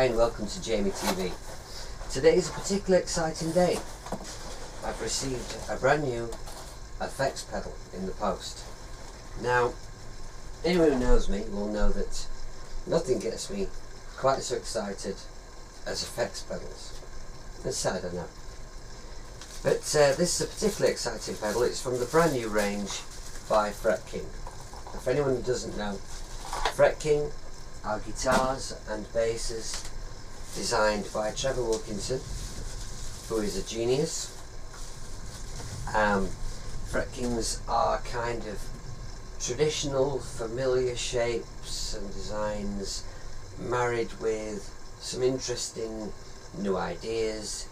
Hi and welcome to Jamie TV. Today is a particularly exciting day. I've received a brand new effects pedal in the post. Now, anyone who knows me will know that nothing gets me quite so excited as effects pedals. It's sad, I know. But this is a particularly exciting pedal. It's from the brand new range by Fret King. And for anyone who doesn't know, Fret King are guitars and basses designed by Trevor Wilkinson, who is a genius. Fret Kings are kind of traditional, familiar shapes and designs married with some interesting new ideas,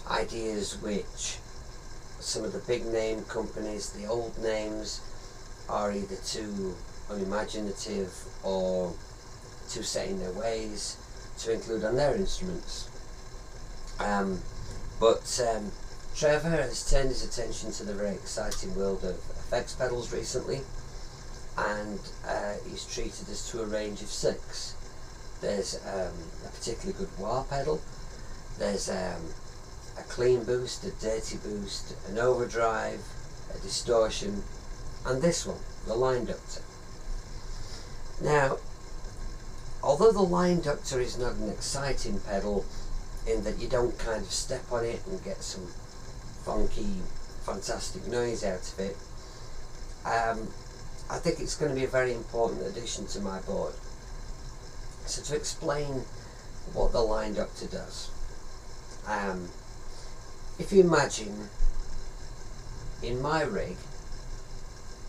ideas which some of the big name companies, the old names, are either too unimaginative or too set in their ways to include on their instruments. But Trevor has turned his attention to the very exciting world of effects pedals recently, and he's treated us to a range of 6. There's a particularly good wah pedal, there's a clean boost, a dirty boost, an overdrive, a distortion, and this one, the line ductor. Now, although the line ductor is not an exciting pedal in that you don't kind of step on it and get some funky, fantastic noise out of it, I think it's going to be a very important addition to my board. So to explain what the line ductor does, if you imagine in my rig,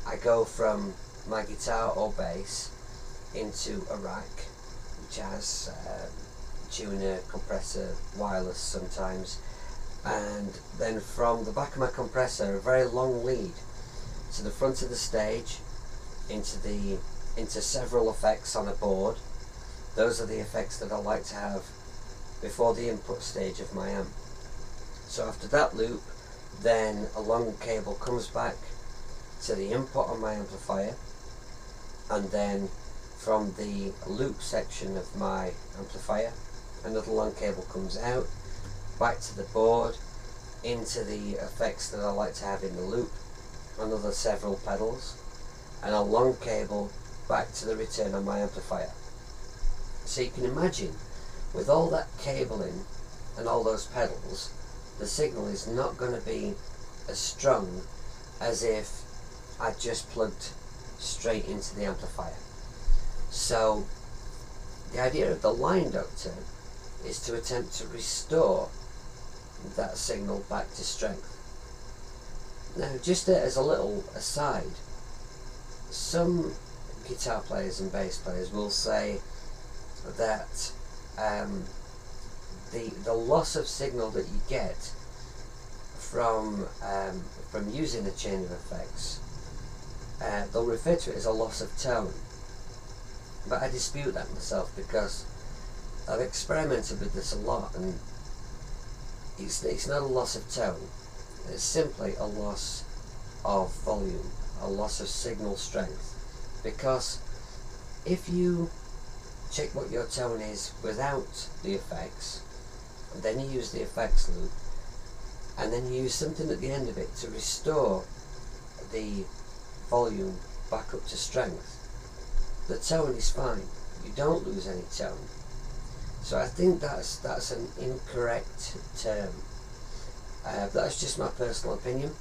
I go from my guitar or bass into a rack which has tuner, compressor, wireless sometimes, and then from the back of my compressor a very long lead to the front of the stage into several effects on a board. Those are the effects that I like to have before the input stage of my amp. So after that loop, then a long cable comes back to the input on my amplifier, and then from the loop section of my amplifier another long cable comes out back to the board into the effects that I like to have in the loop, another several pedals, and a long cable back to the return on my amplifier. So you can imagine, with all that cabling and all those pedals, the signal is not going to be as strong as if I just plugged straight into the amplifier. So the idea of the line ductor is to attempt to restore that signal back to strength. Now, just as a little aside, some guitar players and bass players will say that the loss of signal that you get from using a chain of effects, they'll refer to it as a loss of tone. But I dispute that myself, because I've experimented with this a lot, and it's not a loss of tone, it's simply a loss of volume, a loss of signal strength. Because if you check what your tone is without the effects, and then you use the effects loop, and then you use something at the end of it to restore the volume back up to strength, the tone is fine. You don't lose any tone. So I think that's an incorrect term. That's just my personal opinion.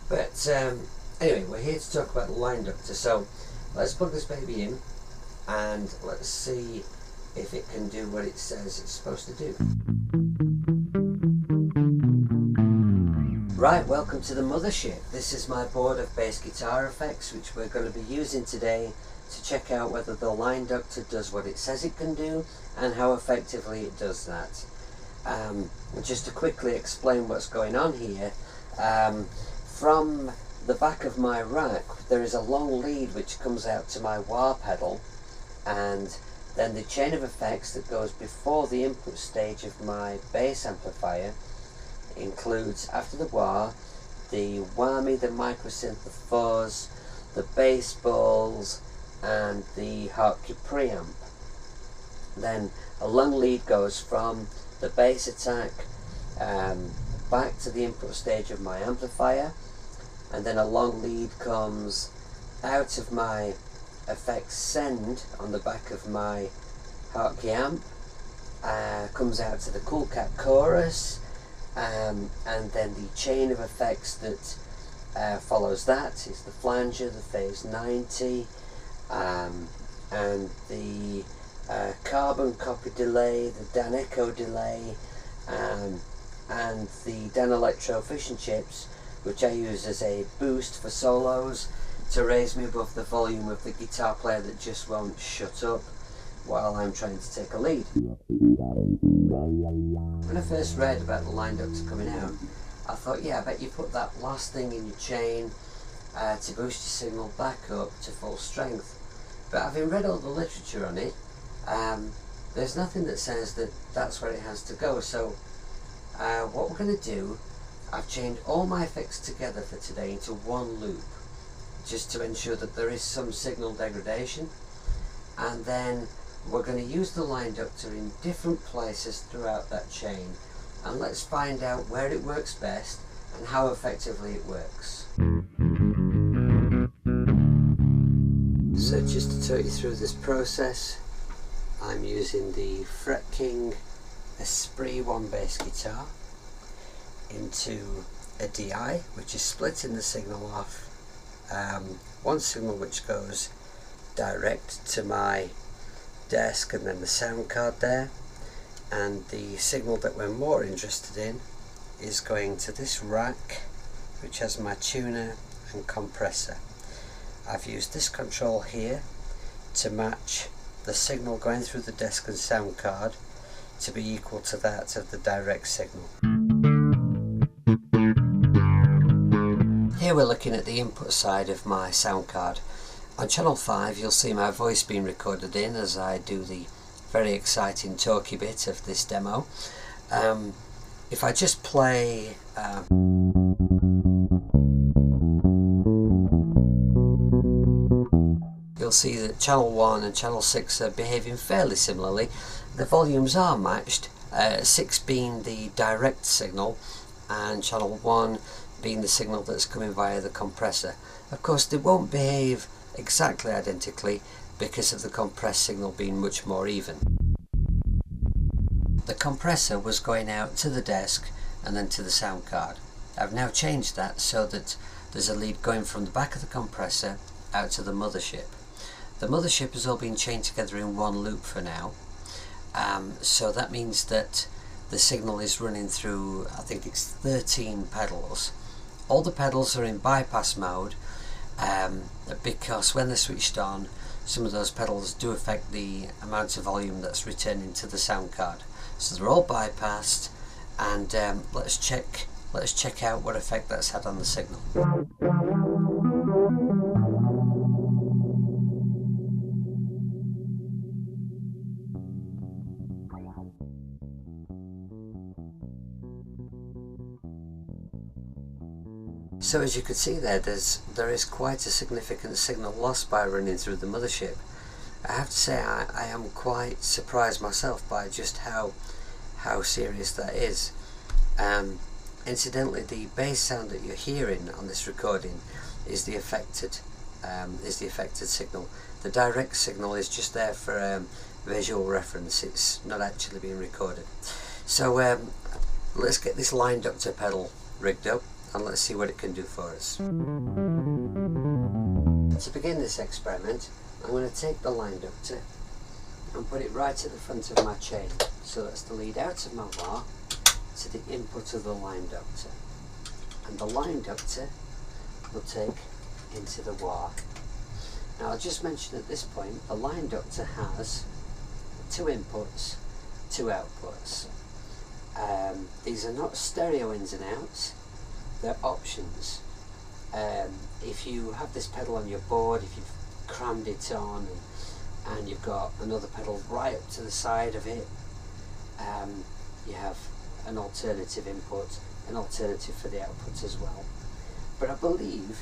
But anyway, we're here to talk about the line ductor. So let's plug this baby in and let's see if it can do what it says it's supposed to do. Right, welcome to the mothership. This is my board of bass guitar effects, which we're going to be using today to check out whether the line ductor does what it says it can do and how effectively it does that. Just to quickly explain what's going on here, from the back of my rack there is a long lead which comes out to my wah pedal, and then the chain of effects that goes before the input stage of my bass amplifier includes, after the wah, the whammy, the microsynth, the fuzz, the bass balls, and the Hartke preamp. Then a long lead goes from the bass attack back to the input stage of my amplifier, and then a long lead comes out of my effects send on the back of my Hartke amp, comes out to the Cool Cat chorus, and then the chain of effects that follows that is the flanger, the phase 90, and the carbon copy delay, the Dan Echo delay, and the Dan Electro Fish and Chips, which I use as a boost for solos to raise me above the volume of the guitar player that just won't shut up while I'm trying to take a lead. When I first read about the line ductor coming out, I thought, yeah, I bet you put that last thing in your chain to boost your signal back up to full strength. But having read all the literature on it, there's nothing that says that that's where it has to go. So what we're going to do, I've chained all my effects together for today into one loop, just to ensure that there is some signal degradation, and then we're going to use the line ductor in different places throughout that chain, and let's find out where it works best and how effectively it works. So just to talk you through this process, I'm using the Fret King Esprit one bass guitar into a DI, which is splitting the signal off. One signal which goes direct to my desk and then the sound card there, and the signal that we're more interested in is going to this rack which has my tuner and compressor. I've used this control here to match the signal going through the desk and sound card to be equal to that of the direct signal. Here we're looking at the input side of my sound card. On channel 5 you'll see my voice being recorded in as I do the very exciting talky bit of this demo. If I just play you'll see that channel 1 and channel 6 are behaving fairly similarly. The volumes are matched, 6 being the direct signal and channel 1 being the signal that's coming via the compressor. Of course they won't behave exactly identically because of the compressed signal being much more even. The compressor was going out to the desk and then to the sound card. I've now changed that so that there's a lead going from the back of the compressor out to the mothership. The mothership has all been chained together in one loop for now, so that means that the signal is running through, I think it's 13 pedals. All the pedals are in bypass mode because when they're switched on, some of those pedals do affect the amount of volume that's returning to the sound card. So they're all bypassed, and let's check out what effect that's had on the signal. So as you could see there, there is quite a significant signal loss by running through the mothership. I have to say I am quite surprised myself by just how serious that is. Incidentally, the bass sound that you're hearing on this recording is the affected signal. The direct signal is just there for visual reference. It's not actually being recorded. So let's get this line ductor pedal rigged up and let's see what it can do for us. To begin this experiment, I'm going to take the line ductor and put it right at the front of my chain. So that's the lead out of my wah to the input of the line ductor. And the line ductor will take into the wah. Now I'll just mention at this point, the line ductor has 2 inputs, 2 outputs. These are not stereo ins and outs, they're options. If you have this pedal on your board, if you've crammed it on and you've got another pedal right up to the side of it, you have an alternative input, an alternative for the output as well. But I believe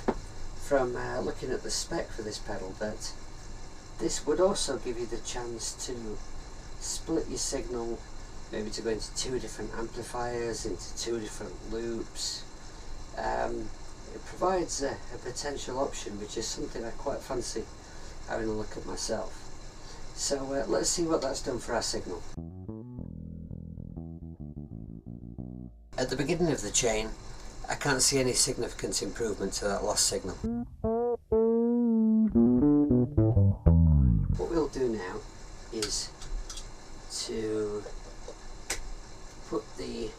from looking at the spec for this pedal that this would also give you the chance to split your signal maybe to go into 2 different amplifiers, into 2 different loops. It provides a potential option, which is something I quite fancy having a look at myself. So let's see what that's done for our signal. At the beginning of the chain, I can't see any significant improvement to that lost signal. What we'll do now is to put the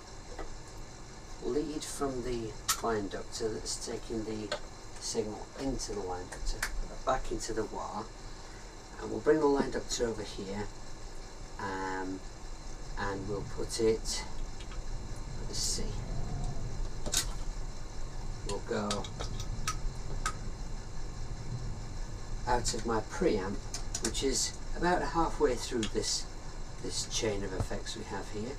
lead from the line ductor that's taking the signal into the line ductor, put that back into the wah, and we'll bring the line ductor over here, and we'll put it, let's see, we'll go out of my preamp, which is about halfway through this chain of effects we have here.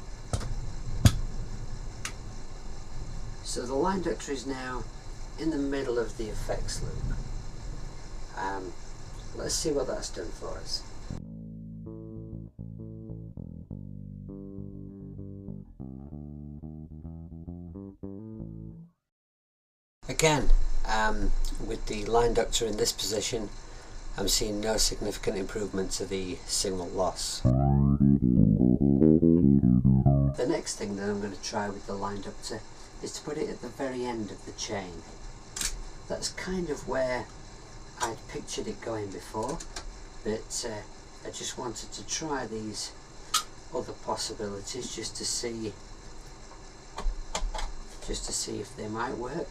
So the line ductor is now in the middle of the effects loop. Let's see what that's done for us. Again, with the line ductor in this position, I'm seeing no significant improvement to the signal loss. The next thing that I'm going to try with the line ductor is to put it at the very end of the chain. That's kind of where I'd pictured it going before, but I just wanted to try these other possibilities just to see if they might work.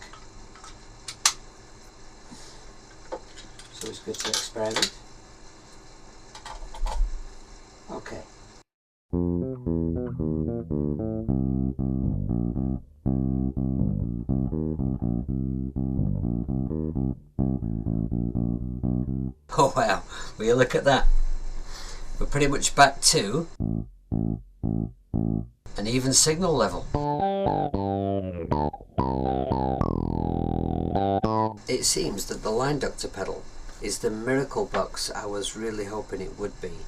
So it's good to experiment. Okay. Oh wow, will you look at that? We're pretty much back to an even signal level. It seems that the line ductor pedal is the miracle box I was really hoping it would be.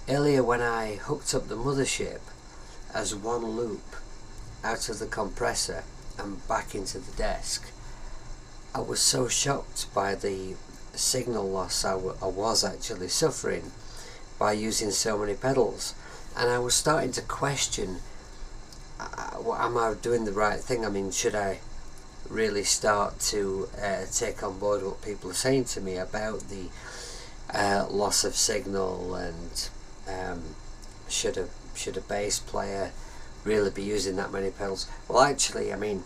Earlier, when I hooked up the mothership as one loop out of the compressor and back into the desk, I was so shocked by the signal loss I was actually suffering by using so many pedals, and I was starting to question, am I doing the right thing? I mean, should I really start to take on board what people are saying to me about the loss of signal, and should a bass player really be using that many pedals? Well, actually, I mean,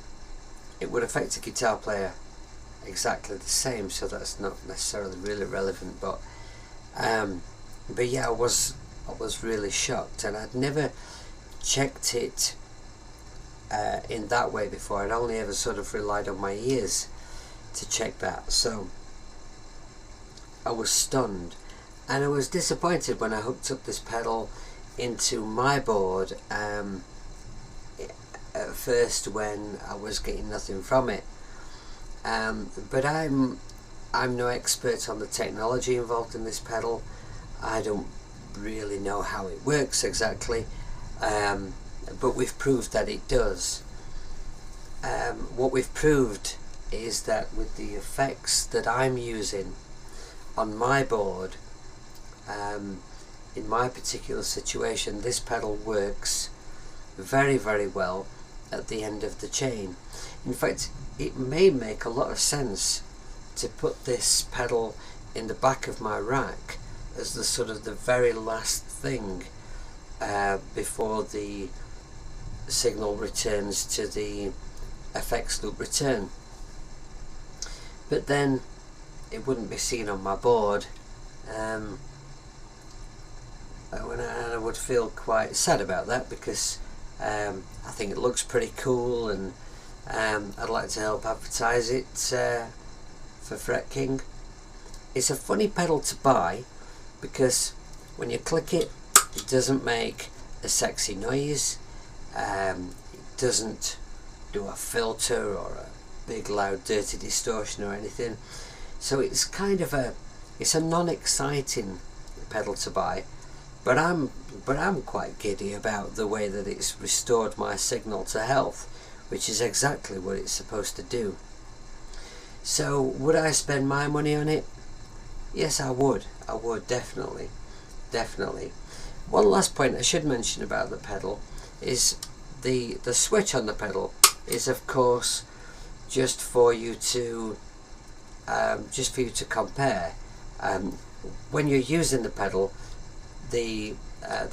it would affect a guitar player exactly the same, so that's not necessarily really relevant, but yeah, I was really shocked, and I'd never checked it in that way before. I'd only ever sort of relied on my ears to check that, so I was stunned, and I was disappointed when I hooked up this pedal into my board at first, when I was getting nothing from it. But I'm no expert on the technology involved in this pedal. I don't really know how it works exactly, but we've proved that it does. What we've proved is that with the effects that I'm using on my board, in my particular situation, this pedal works very, very well at the end of the chain. In fact, it may make a lot of sense to put this pedal in the back of my rack as the sort of the very last thing before the signal returns to the effects loop return. But then it wouldn't be seen on my board, and I would feel quite sad about that, because I think it looks pretty cool, and I'd like to help advertise it for Fret King. It's a funny pedal to buy, because when you click it, it doesn't make a sexy noise, it doesn't do a filter or a big loud dirty distortion or anything, so it's kind of it's a non-exciting pedal to buy, but I'm quite giddy about the way that it's restored my signal to health, which is exactly what it's supposed to do. So would I spend my money on it? Yes, I would definitely. One last point I should mention about the pedal is the switch on the pedal is of course just for you to compare. When you're using the pedal, the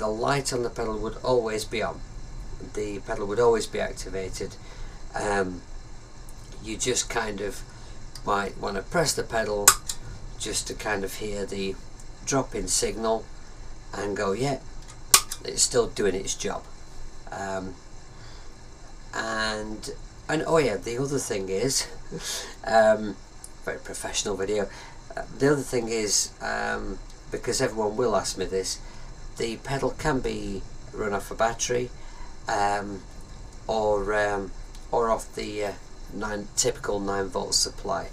light on the pedal would always be on. The pedal would always be activated. You just kind of might want to press the pedal just to kind of hear the drop in signal and go, yeah, it's still doing its job. And oh yeah, the other thing is very professional video. The other thing is, because everyone will ask me this, the pedal can be run off a battery, or off the typical 9-volt supply.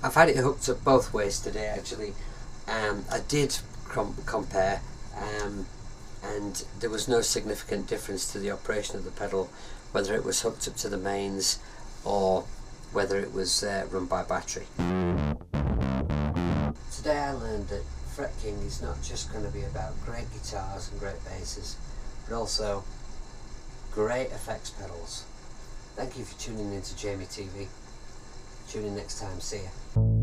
I've had it hooked up both ways today actually. I did compare, and there was no significant difference to the operation of the pedal, whether it was hooked up to the mains or whether it was run by battery. Today I learned that Fret King is not just going to be about great guitars and great basses, but also great effects pedals. Thank you for tuning in to Jamie TV. Tune in next time. See ya.